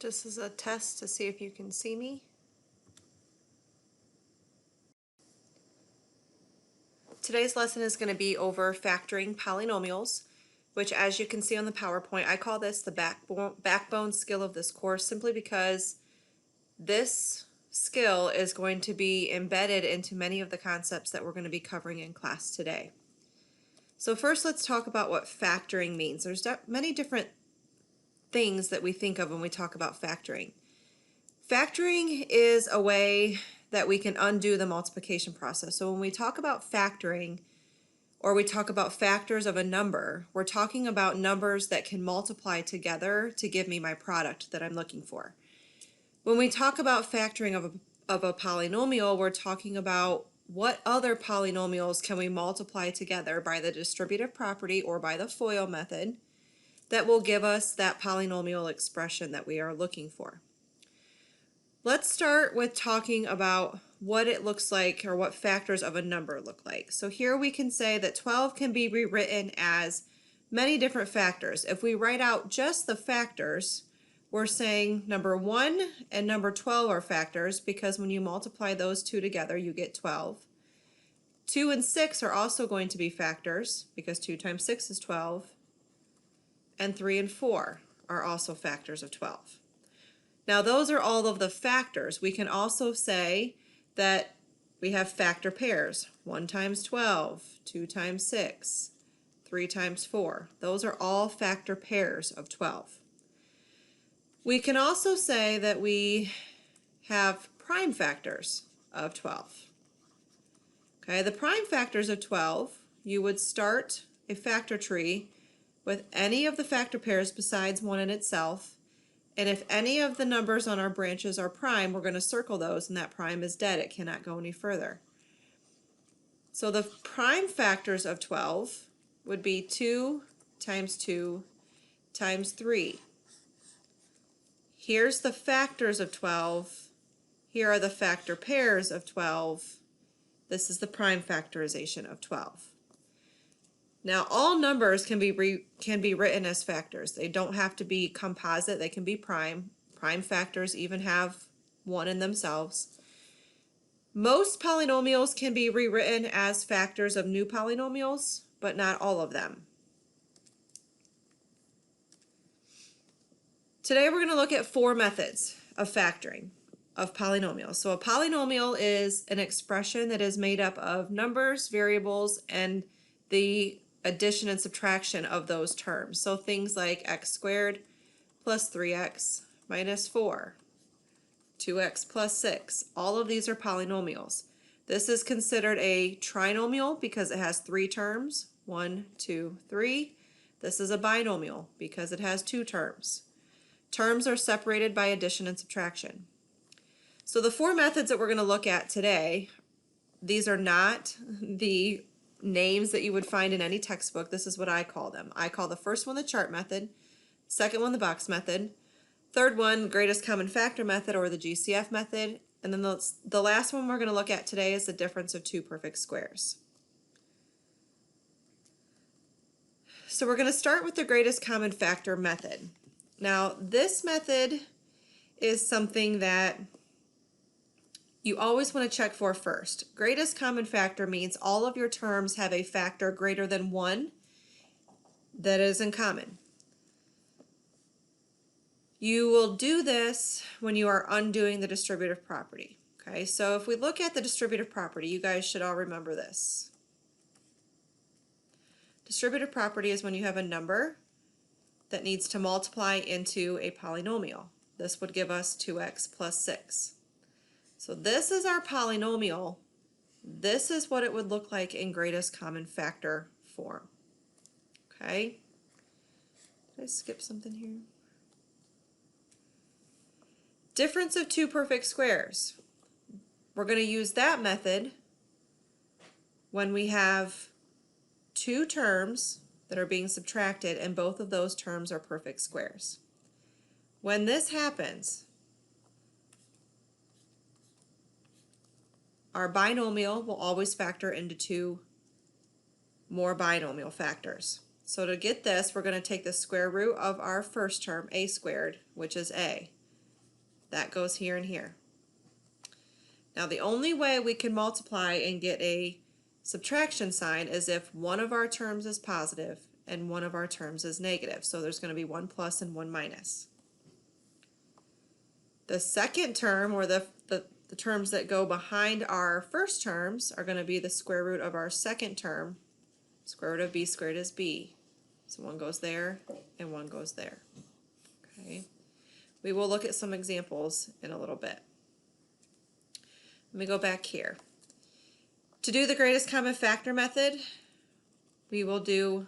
Just as a test to see if you can see me. Today's lesson is going to be over factoring polynomials, which, as you can see on the PowerPoint, I call this the backbone skill of this course simply because this skill is going to be embedded into many of the concepts that we're going to be covering in class today. So first, let's talk about what factoring means. There's many different things that we think of when we talk about factoring. Factoring is a way that we can undo the multiplication process. So when we talk about factoring, or we talk about factors of a number, we're talking about numbers that can multiply together to give me my product that I'm looking for. When we talk about factoring of a polynomial, we're talking about what other polynomials can we multiply together by the distributive property or by the FOIL method that will give us that polynomial expression that we are looking for. Let's start with talking about what it looks like, or what factors of a number look like. So here we can say that 12 can be rewritten as many different factors. If we write out just the factors, we're saying number 1 and number 12 are factors because when you multiply those two together you get 12. 2 and 6 are also going to be factors because 2 times 6 is 12. And 3 and 4 are also factors of 12. Now those are all of the factors. We can also say that we have factor pairs. 1 times 12, 2 times 6, 3 times 4. Those are all factor pairs of 12. We can also say that we have prime factors of 12. Okay, the prime factors of 12, you would start a factor tree with any of the factor pairs besides 1 in itself. And if any of the numbers on our branches are prime, we're going to circle those, and that prime is dead. It cannot go any further. So the prime factors of 12 would be 2 times 2 times 3. Here's the factors of 12. Here are the factor pairs of 12. This is the prime factorization of 12. Now all numbers can be written as factors. They don't have to be composite, they can be prime. Prime factors even have 1 in themselves. Most polynomials can be rewritten as factors of new polynomials, but not all of them. Today we're going to look at 4 methods of factoring of polynomials. So a polynomial is an expression that is made up of numbers, variables, and the addition and subtraction of those terms. So things like x squared plus 3x minus 4, 2x plus 6, all of these are polynomials. This is considered a trinomial because it has 3 terms, 1, 2, 3. This is a binomial because it has 2 terms. Terms are separated by addition and subtraction. So the 4 methods that we're going to look at today, these are not the names that you would find in any textbook. This is what I call them. I call the first one the chart method, second one the box method, third one greatest common factor method, or the GCF method, and then the last one we're going to look at today is the difference of 2 perfect squares. So we're going to start with the greatest common factor method. Now this method is something that you always want to check for first. Greatest common factor means all of your terms have a factor greater than 1 that is in common. You will do this when you are undoing the distributive property. Okay, so if we look at the distributive property, you guys should all remember this. Distributive property is when you have a number that needs to multiply into a polynomial. This would give us 2x plus 6. So this is our polynomial. This is what it would look like in greatest common factor form. Okay? Did I skip something here? Difference of 2 perfect squares. We're going to use that method when we have 2 terms that are being subtracted and both of those terms are perfect squares. When this happens, our binomial will always factor into 2 more binomial factors. So to get this, we're going to take the square root of our first term, a squared, which is a. That goes here and here. Now the only way we can multiply and get a subtraction sign is if one of our terms is positive and one of our terms is negative. So there's going to be one plus and one minus. The second term, or the terms that go behind our first terms, are going to be the square root of our second term. Square root of b squared is b. So one goes there and one goes there. Okay. We will look at some examples in a little bit. Let me go back here. To do the greatest common factor method, we will do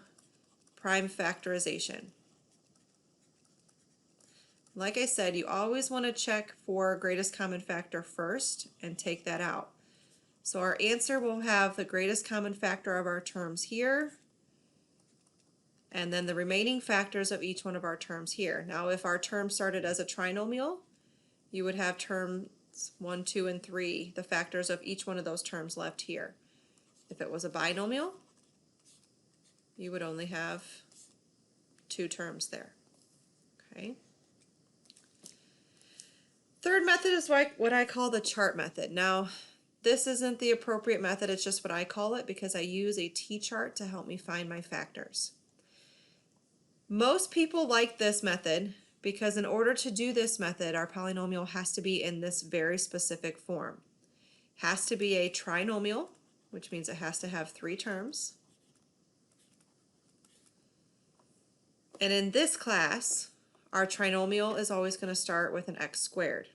prime factorization. Like I said, you always want to check for greatest common factor first and take that out. So our answer will have the greatest common factor of our terms here, and then the remaining factors of each one of our terms here. Now if our term started as a trinomial, you would have terms 1, 2, and 3, the factors of each one of those terms left here. If it was a binomial, you would only have 2 terms there. Okay. Third method is what I call the chart method. Now, this isn't the appropriate method, it's just what I call it because I use a t-chart to help me find my factors. Most people like this method because in order to do this method, our polynomial has to be in this very specific form. It has to be a trinomial, which means it has to have 3 terms. And in this class, our trinomial is always going to start with an x squared.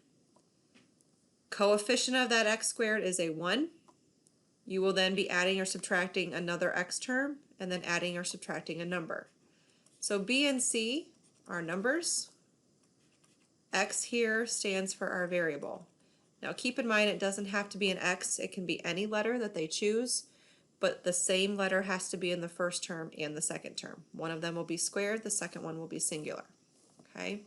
Coefficient of that x squared is a 1. You will then be adding or subtracting another x term and then adding or subtracting a number. So b and c are numbers. X here stands for our variable. Now keep in mind it doesn't have to be an x, it can be any letter that they choose, but the same letter has to be in the first term and the second term. One of them will be squared, the second one will be singular. Okay.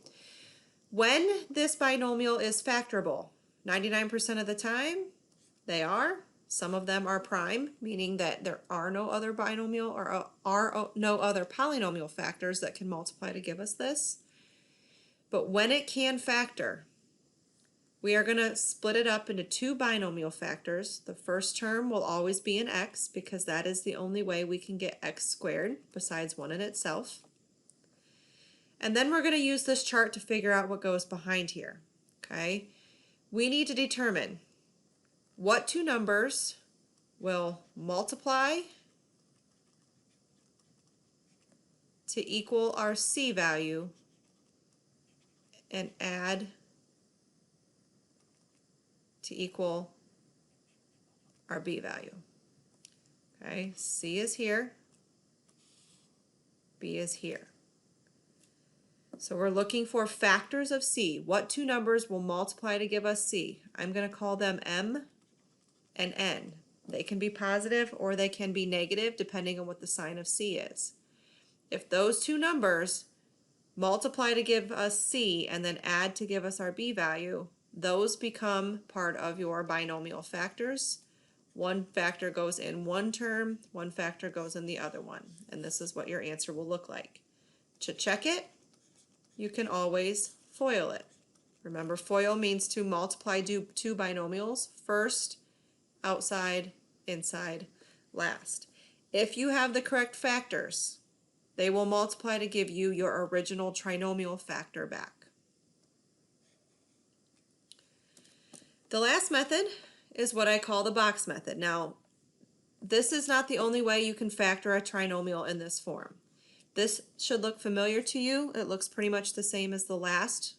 When this binomial is factorable, 99% of the time they are. Some of them are prime, meaning that there are no other binomial or are no other polynomial factors that can multiply to give us this. But when it can factor, we are going to split it up into 2 binomial factors. The first term will always be an x because that is the only way we can get x squared besides 1 in itself. And then we're going to use this chart to figure out what goes behind here. Okay? We need to determine what 2 numbers will multiply to equal our c value and add to equal our b value. Okay, c is here, b is here. So we're looking for factors of c. What 2 numbers will multiply to give us c? I'm going to call them m and n. They can be positive or they can be negative depending on what the sign of c is. If those 2 numbers multiply to give us c and then add to give us our b value, those become part of your binomial factors. One factor goes in one term, one factor goes in the other one, and this is what your answer will look like. To check it, you can always FOIL it. Remember, FOIL means to multiply 2 binomials, first, outside, inside, last. If you have the correct factors, they will multiply to give you your original trinomial factor back. The last method is what I call the box method. Now, this is not the only way you can factor a trinomial in this form. This should look familiar to you. It looks pretty much the same as the last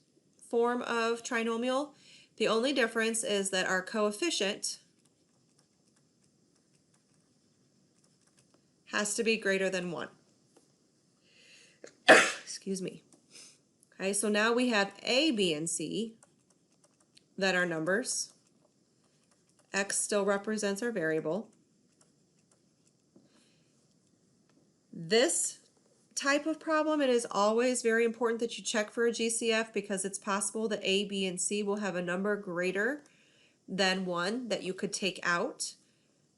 form of trinomial. The only difference is that our coefficient has to be greater than 1. Excuse me. Okay, so now we have a, b, and c that are numbers. X still represents our variable. This type of problem, it is always very important that you check for a GCF because it's possible that a, b, and c will have a number greater than 1 that you could take out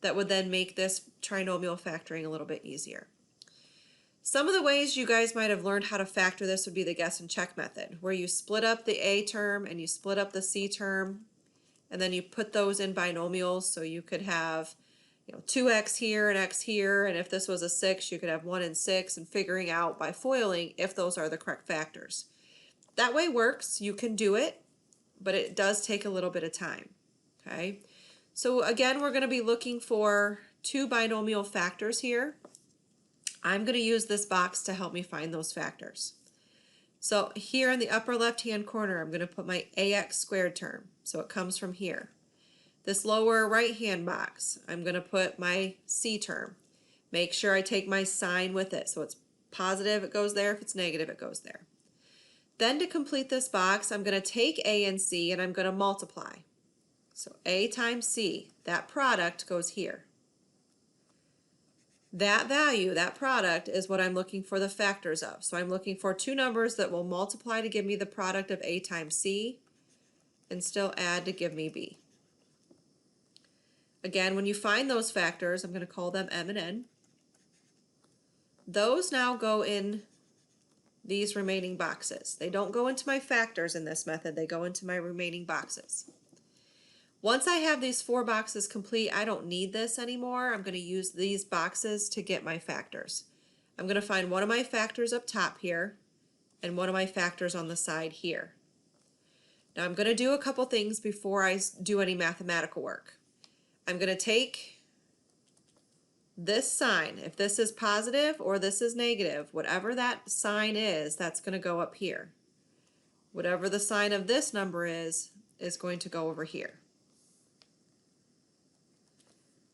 that would then make this trinomial factoring a little bit easier. Some of the ways you guys might have learned how to factor this would be the guess and check method, where you split up the A term and you split up the C term, and then you put those in binomials. So you could have 2x here and x here, and if this was a 6, you could have 1 and 6, and figuring out by foiling if those are the correct factors. That way works. You can do it, but it does take a little bit of time. Okay, so again, we're going to be looking for two binomial factors here. I'm going to use this box to help me find those factors. So here in the upper left hand corner, I'm going to put my ax squared term, so it comes from here. This lower right hand box, I'm going to put my c term. Make sure I take my sign with it, so it's positive it goes there, if it's negative it goes there. Then to complete this box, I'm going to take a and c and I'm going to multiply. So a times c, that product goes here. That value, that product, is what I'm looking for the factors of. So I'm looking for two numbers that will multiply to give me the product of a times c and still add to give me b. Again, when you find those factors, I'm going to call them m and n. Those now go in these remaining boxes. They don't go into my factors in this method, they go into my remaining boxes. Once I have these 4 boxes complete, I don't need this anymore. I'm going to use these boxes to get my factors. I'm going to find one of my factors up top here and one of my factors on the side here. Now I'm going to do a couple things before I do any mathematical work. I'm going to take this sign. If this is positive or this is negative, whatever that sign is, that's going to go up here. Whatever the sign of this number is going to go over here.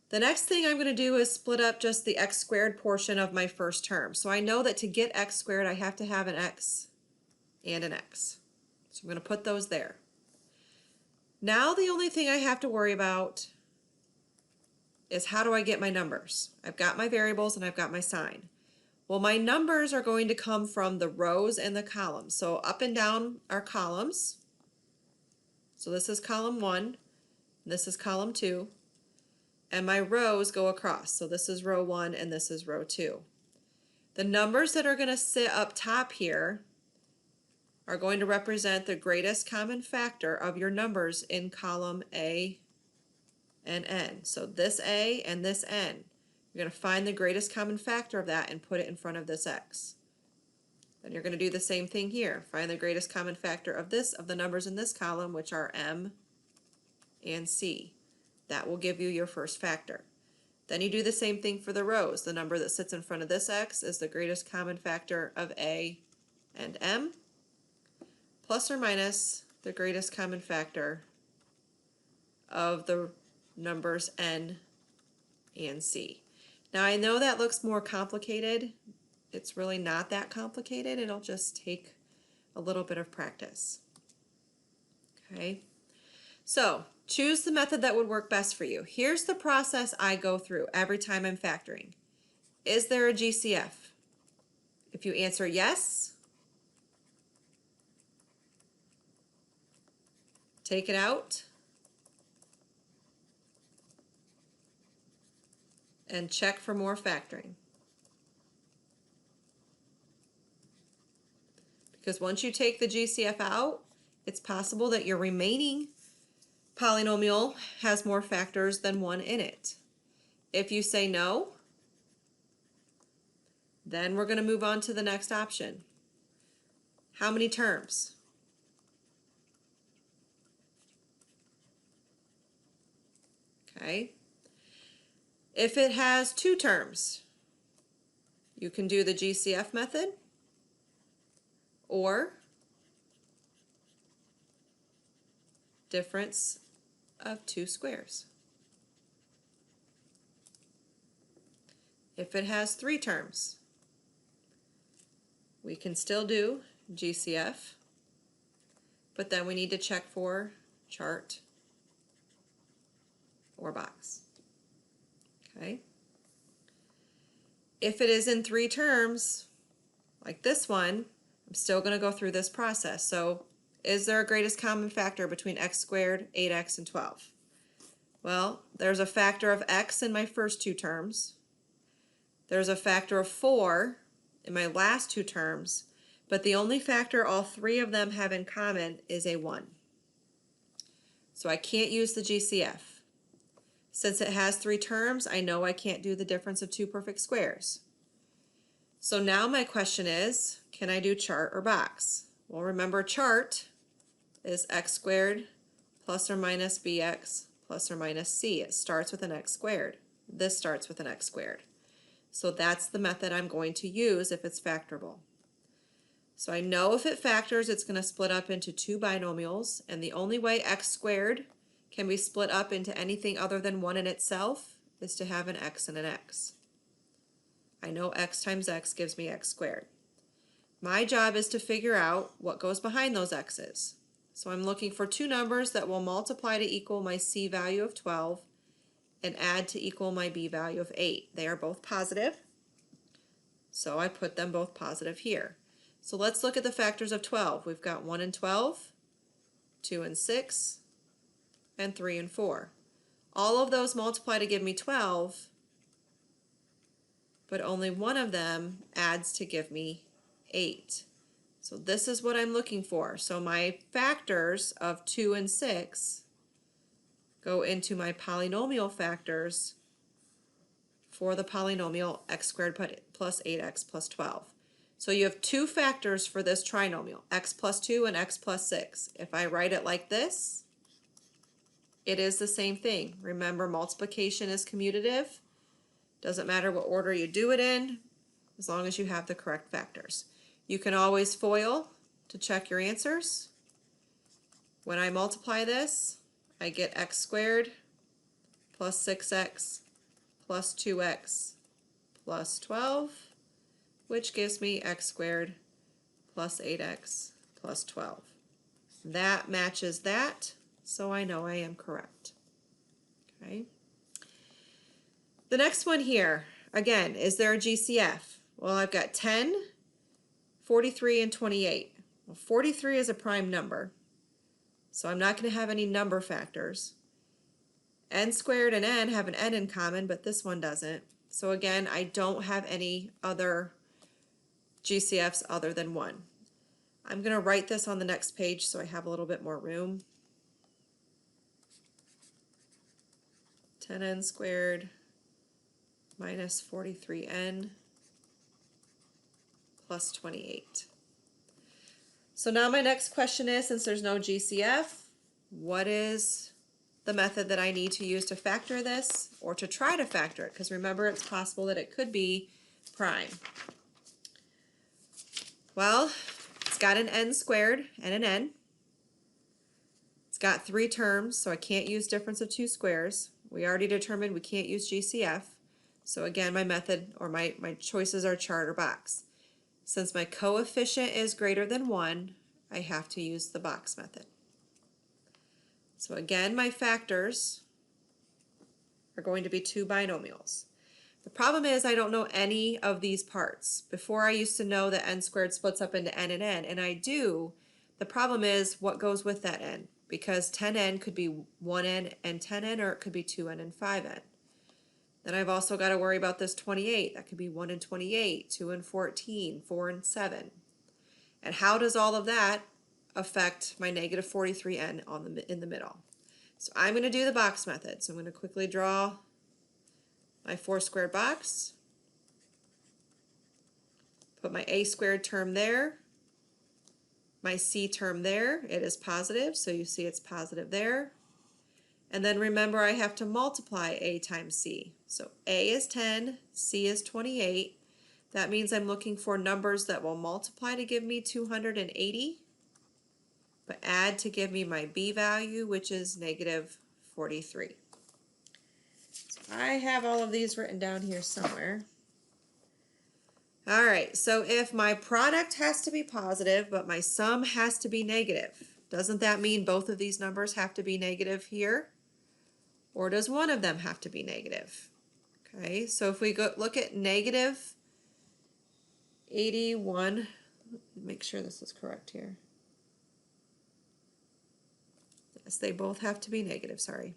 The next thing I'm going to do is split up just the x squared portion of my first term. So I know that to get x squared, I have to have an x and an x. So I'm going to put those there. Now the only thing I have to worry about is how do I get my numbers? I've got my variables and I've got my sign. Well, my numbers are going to come from the rows and the columns. So up and down are columns. So this is column 1, this is column 2. And my rows go across. So this is row 1 and this is row 2. The numbers that are going to sit up top here are going to represent the greatest common factor of your numbers in column A and N. So this A and this N. You're going to find the greatest common factor of that and put it in front of this X. Then you're going to do the same thing here. Find the greatest common factor of the numbers in this column, which are M and C. That will give you your first factor. Then you do the same thing for the rows. The number that sits in front of this X is the greatest common factor of A and M, plus or minus the greatest common factor of the numbers N and C. Now I know that looks more complicated. It's really not that complicated. It'll just take a little bit of practice. Okay, so choose the method that would work best for you. Here's the process I go through every time I'm factoring. Is there a GCF? If you answer yes, take it out and check for more factoring. Because once you take the GCF out, it's possible that your remaining polynomial has more factors than 1 in it. If you say no, then we're going to move on to the next option. How many terms? Okay. If it has 2 terms, you can do the GCF method or difference of 2 squares. If it has 3 terms, we can still do GCF, but then we need to check for chart or box. Okay. If it is in 3 terms, like this one, I'm still going to go through this process. So is there a greatest common factor between x squared, 8x, and 12? Well, there's a factor of x in my first 2 terms. There's a factor of 4 in my last two terms, but the only factor all three of them have in common is a 1. So I can't use the GCF. Since it has three terms, I know I can't do the difference of two perfect squares. So now my question is, can I do chart or box? Well, remember, chart is x squared plus or minus bx plus or minus c. It starts with an x squared. This starts with an x squared. So that's the method I'm going to use if it's factorable. So I know if it factors, it's going to split up into two binomials, and the only way x squared can be split up into anything other than 1 in itself is to have an x and an x. I know x times x gives me x squared. My job is to figure out what goes behind those x's. So I'm looking for two numbers that will multiply to equal my c value of 12 and add to equal my b value of 8. They are both positive, so I put them both positive here. So let's look at the factors of 12. We've got 1 and 12, 2 and 6, and 3 and 4. All of those multiply to give me 12, but only one of them adds to give me 8. So this is what I'm looking for. So my factors of 2 and 6 go into my polynomial factors for the polynomial x squared plus 8x plus 12. So you have two factors for this trinomial, x plus 2 and x plus 6. If I write it like this, it is the same thing. Remember, multiplication is commutative. Doesn't matter what order you do it in, as long as you have the correct factors. You can always FOIL to check your answers. When I multiply this, I get x squared plus 6x plus 2x plus 12, which gives me x squared plus 8x plus 12. That matches that, so I know I am correct. Okay. The next one here, again, is there a GCF? Well, I've got 10, 43, and 28. Well, 43 is a prime number, so I'm not going to have any number factors. N squared and n have an n in common, but this one doesn't. So again, I don't have any other GCFs other than 1. I'm going to write this on the next page so I have a little bit more room. 10n squared minus 43n plus 28. So now my next question is, since there's no GCF, what is the method that I need to use to factor this, or to try to factor it? Because remember, it's possible that it could be prime. Well, it's got an n squared and an n. It's got three terms, so I can't use difference of two squares. We already determined we can't use GCF. So again, my method, or my choices are chart or box. Since my coefficient is greater than 1, I have to use the box method. So again, my factors are going to be two binomials. The problem is I don't know any of these parts. Before, I used to know that n squared splits up into n, and I do. The problem is what goes with that n, because 10n could be 1n and 10n, or it could be 2n and 5n. Then I've also got to worry about this 28. That could be 1 and 28, 2 and 14, 4 and 7. And how does all of that affect my negative 43n in the middle? So I'm going to do the box method. So I'm going to quickly draw my 4 squared box, put my a squared term there, my c term there. It is positive, so you see it's positive there. And then remember, I have to multiply a times c. So a is 10, c is 28. That means I'm looking for numbers that will multiply to give me 280, but add to give me my b value, which is negative 43. So I have all of these written down here somewhere. All right, so if my product has to be positive, but my sum has to be negative, doesn't that mean both of these numbers have to be negative here? Or does one of them have to be negative? Okay, so if we go look at negative 81, make sure this is correct here. Yes, they both have to be negative, sorry.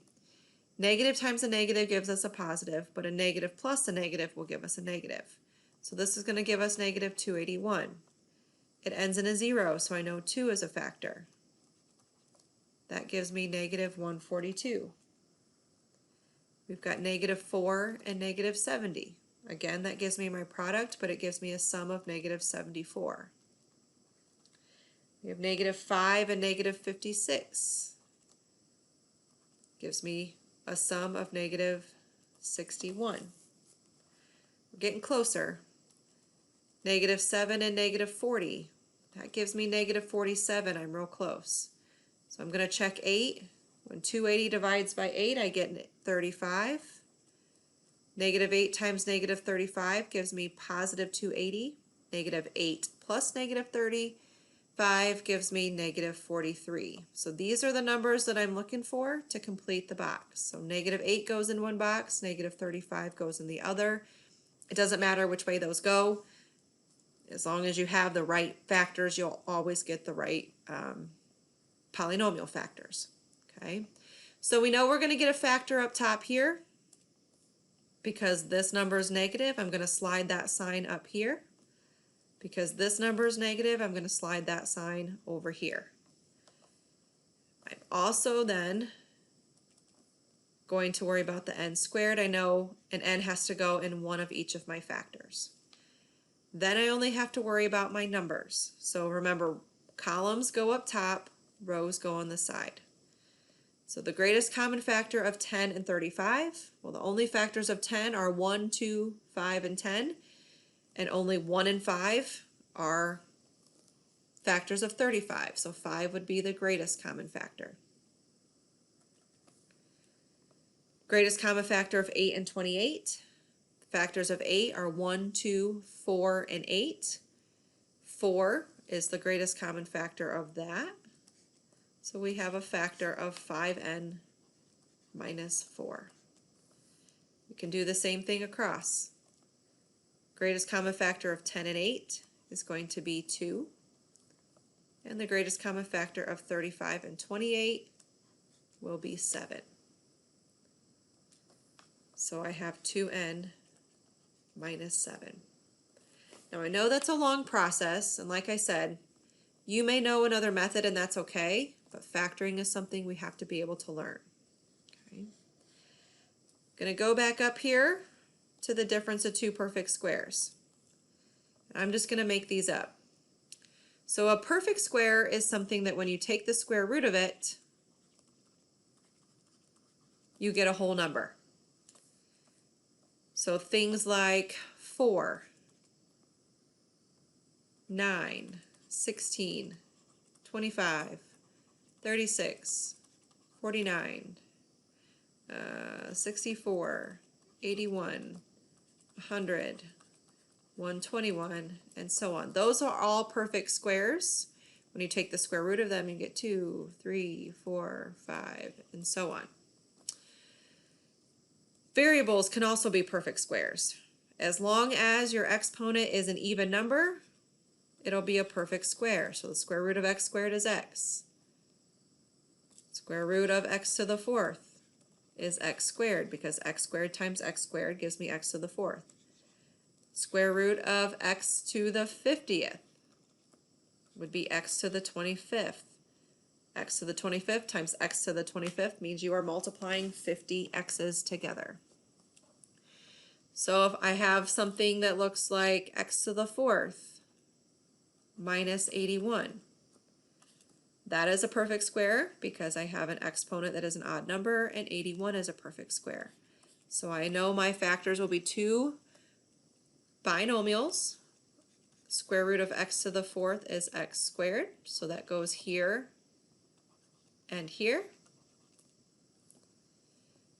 Negative times a negative gives us a positive, but a negative plus a negative will give us a negative. So this is going to give us negative 281. It ends in a 0, so I know 2 is a factor. That gives me negative 142. We've got negative 4 and negative 70. Again, that gives me my product, but it gives me a sum of negative 74. We have negative 5 and negative 56. Gives me a sum of negative 61. We're getting closer. Negative 7 and negative 40. That gives me negative 47. I'm real close. So I'm going to check 8. When 280 divides by 8, I get 35. Negative 8 times negative 35 gives me positive 280. Negative 8 plus negative 35 gives me negative 43. So these are the numbers that I'm looking for to complete the box. So negative 8 goes in one box, negative 35 goes in the other. It doesn't matter which way those go. As long as you have the right factors, you'll always get the right polynomial factors. Okay, so we know we're going to get a factor up top here. Because this number is negative, I'm going to slide that sign up here. Because this number is negative, I'm going to slide that sign over here. I'm also then going to worry about the n squared. I know an n has to go in one of each of my factors. Then I only have to worry about my numbers. So remember, columns go up top, rows go on the side. So the greatest common factor of 10 and 35, well, the only factors of 10 are 1, 2, 5, and 10, and only 1 and 5 are factors of 35, so 5 would be the greatest common factor. Greatest common factor of 8 and 28, factors of 8 are 1, 2, 4, and 8. 4 is the greatest common factor of that. So we have a factor of 5n minus 4. We can do the same thing across. Greatest common factor of 10 and 8 is going to be 2. And the greatest common factor of 35 and 28 will be 7. So I have 2n minus 7. Now I know that's a long process, and like I said, you may know another method and that's okay, but factoring is something we have to be able to learn. Okay. I'm going to go back up here to the difference of two perfect squares. I'm just going to make these up. So a perfect square is something that when you take the square root of it, you get a whole number. So things like 4, 9, 16, 25, 36, 49, 64, 81, 100, 121, and so on. Those are all perfect squares. When you take the square root of them, you get 2, 3, 4, 5, and so on. Variables can also be perfect squares. As long as your exponent is an even number, it'll be a perfect square. So the square root of x squared is x. Square root of x to the fourth is x squared, because x squared times x squared gives me x to the fourth. Square root of x to the 50th would be x to the 25th. X to the 25th times x to the 25th means you are multiplying 50 x's together. So if I have something that looks like x to the fourth minus 81, that is a perfect square because I have an exponent that is an odd number, and 81 is a perfect square. So I know my factors will be two binomials. Square root of x to the fourth is x squared, so that goes here and here.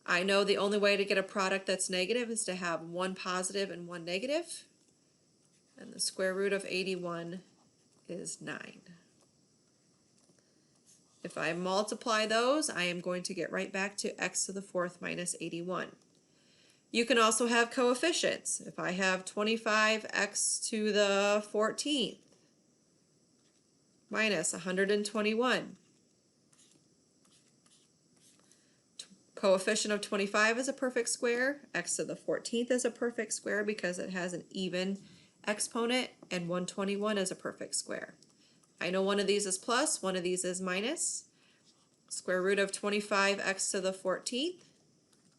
I know the only way to get a product that's negative is to have one positive and one negative, and the square root of 81 is 9. If I multiply those, I am going to get right back to x to the fourth minus 81. You can also have coefficients. If I have 25x to the 14th minus 121, coefficient of 25 is a perfect square. X to the 14th is a perfect square because it has an even exponent, and 121 is a perfect square. I know one of these is plus, one of these is minus. Square root of 25x to the 14th.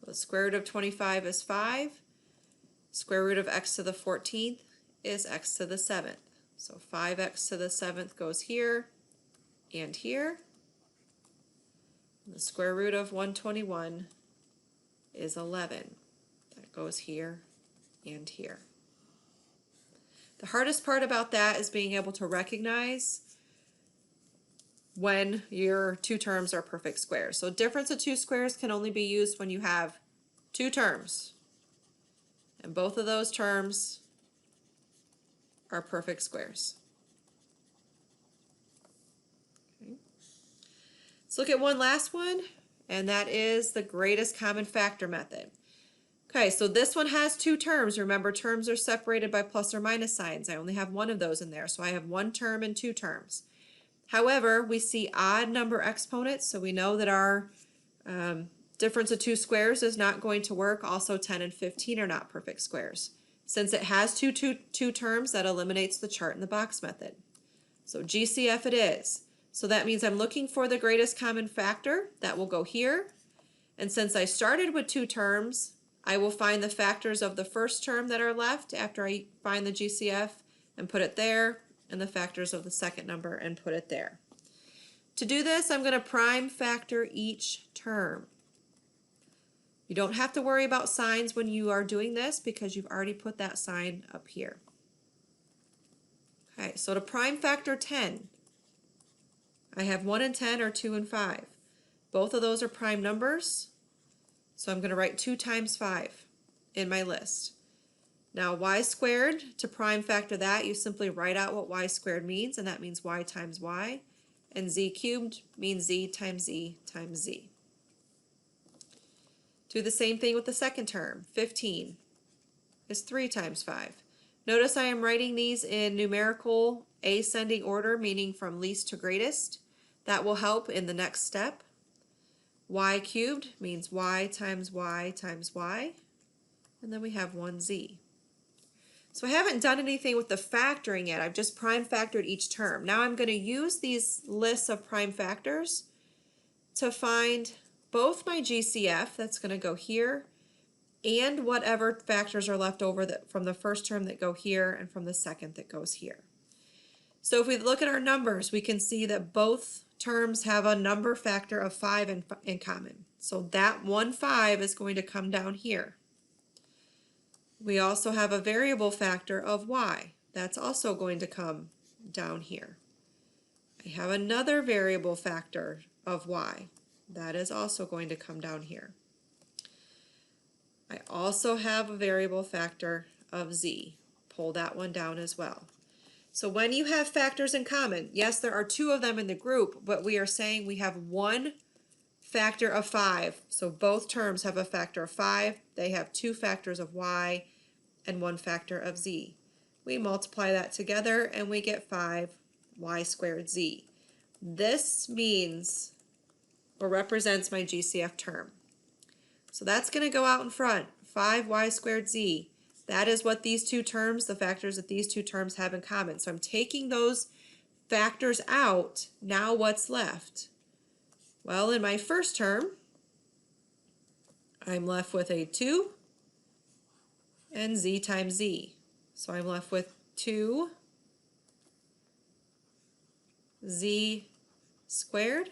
The square root of 25 is 5. Square root of x to the 14th is x to the 7th. So 5x to the 7th goes here and here. The square root of 121 is 11. That goes here and here. The hardest part about that is being able to recognize when your two terms are perfect squares. So difference of two squares can only be used when you have two terms, and both of those terms are perfect squares. Okay. Let's look at one last one, and that is the greatest common factor method. Okay, so this one has two terms. Remember, terms are separated by plus or minus signs. I only have one of those in there, so I have one term and two terms. However, we see odd number exponents, so we know that our difference of two squares is not going to work. Also, 10 and 15 are not perfect squares. Since it has two terms, that eliminates the chart in the box method. So GCF it is. So that means I'm looking for the greatest common factor. That will go here. And since I started with two terms, I will find the factors of the first term that are left after I find the GCF and put it there, and the factors of the second number and put it there. To do this, I'm going to prime factor each term. You don't have to worry about signs when you are doing this because you've already put that sign up here. Okay, so to prime factor 10, I have 1 and 10 or 2 and 5. Both of those are prime numbers, so I'm going to write 2 times 5 in my list. Now y squared, to prime factor that, you simply write out what y squared means, and that means y times y. And z cubed means z times z times z. Do the same thing with the second term. 15 is 3 times 5. Notice I am writing these in numerical ascending order, meaning from least to greatest. That will help in the next step. Y cubed means y times y times y. And then we have 1z. So I haven't done anything with the factoring yet. I've just prime factored each term. Now I'm going to use these lists of prime factors to find both my GCF, that's going to go here, and whatever factors are left over from the first term that go here and from the second that goes here. So if we look at our numbers, we can see that both terms have a number factor of 5 in common. So that 1, 5 is going to come down here. We also have a variable factor of y. That's also going to come down here. I have another variable factor of y. That is also going to come down here. I also have a variable factor of z. Pull that one down as well. So when you have factors in common, yes, there are 2 of them in the group, but we are saying we have one factor of 5. So both terms have a factor of 5. They have 2 factors of y and 1 factor of z. We multiply that together and we get 5y squared z. This means or represents my GCF term. So that's going to go out in front, 5y squared z. That is what these two terms, the factors that these two terms have in common. So I'm taking those factors out. Now what's left? Well, in my first term, I'm left with a 2 and z times z. So I'm left with 2z squared.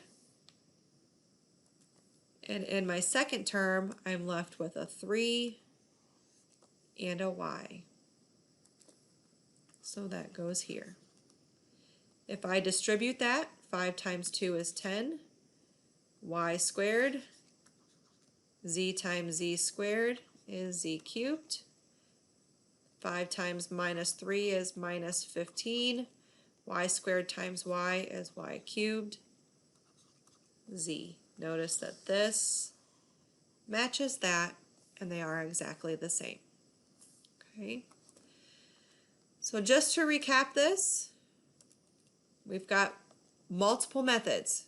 And in my second term, I'm left with a 3 and a y. So that goes here. If I distribute that, 5 times 2 is 10. Y squared, z times z squared is z cubed. 5 times minus 3 is minus 15. Y squared times y is y cubed. Z. Notice that this matches that, and they are exactly the same. Okay. So just to recap this, we've got multiple methods.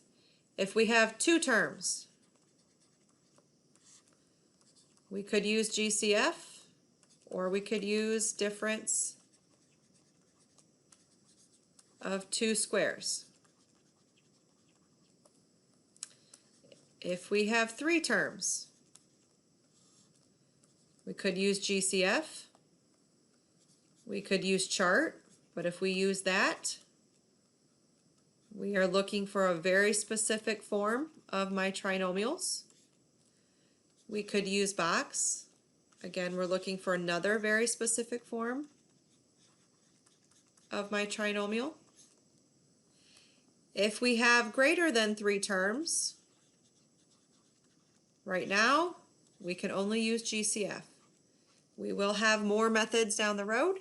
If we have 2 terms, we could use GCF, or we could use difference of two squares. If we have three terms, we could use GCF, we could use chart, but if we use that, we are looking for a very specific form of my trinomials. We could use box. Again, we're looking for another very specific form of my trinomial. If we have greater than three terms, right now, we can only use GCF. We will have more methods down the road,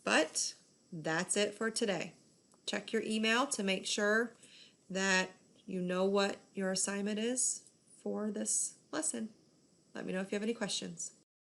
but that's it for today. Check your email to make sure that you know what your assignment is for this lesson. Let me know if you have any questions.